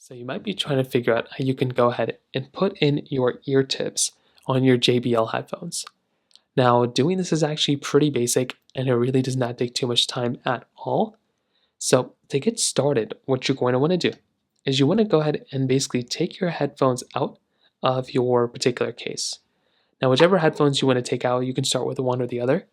So you might be trying to figure out how you can go ahead and put in your ear tips on your JBL headphones. Now, doing this is actually pretty basic and it really does not take too much time at all. So to get started, what you're going to want to do is you want to go ahead and basically take your headphones out of your particular case. Now, whichever headphones you want to take out, you can start with one or the other.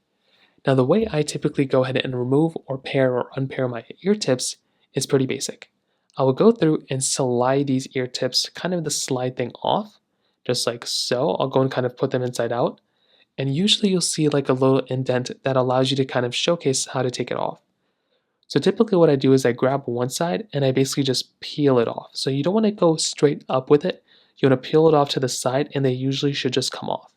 Now, the way I typically go ahead and remove or pair or unpair my ear tips is pretty basic. I will go through and slide these ear tips, kind of the slide thing off, just like so. I'll go and kind of put them inside out. And usually you'll see like a little indent that allows you to kind of showcase how to take it off. So typically what I do is I grab one side and I basically just peel it off. So you don't want to go straight up with it. You want to peel it off to the side and they usually should just come off.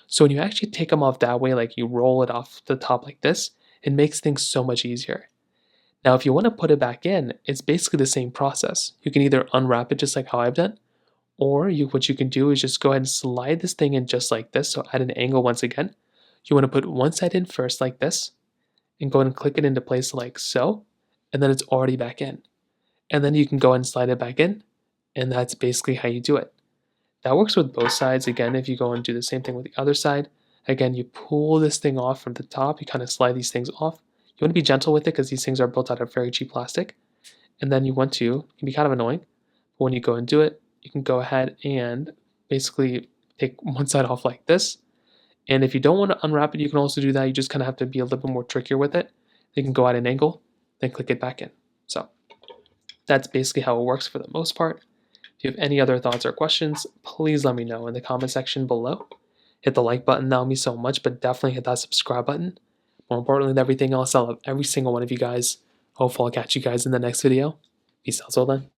So when you actually take them off that way, like you roll it off the top like this, it makes things so much easier. Now, if you want to put it back in, it's basically the same process. You can either unwrap it just like how I've done, or what you can do is just go ahead and slide this thing in just like this. So at an angle once again, you want to put one side in first like this, and go ahead and click it into place like so, and then it's already back in. And then you can go ahead and slide it back in, and that's basically how you do it. That works with both sides. Again, if you go and do the same thing with the other side, again, you pull this thing off from the top, you kind of slide these things off. You want to be gentle with it because these things are built out of very cheap plastic. And then you want to, it can be kind of annoying, but when you go and do it, you can go ahead and basically take one side off like this. And if you don't want to unwrap it, you can also do that. You just kind of have to be a little bit more trickier with it. You can go at an angle, then click it back in. So that's basically how it works for the most part. If you have any other thoughts or questions, please let me know in the comment section below. Hit the like button, that would mean so much, but definitely hit that subscribe button. More importantly than everything else, I love every single one of you guys. Hopefully I'll catch you guys in the next video. Peace out till then.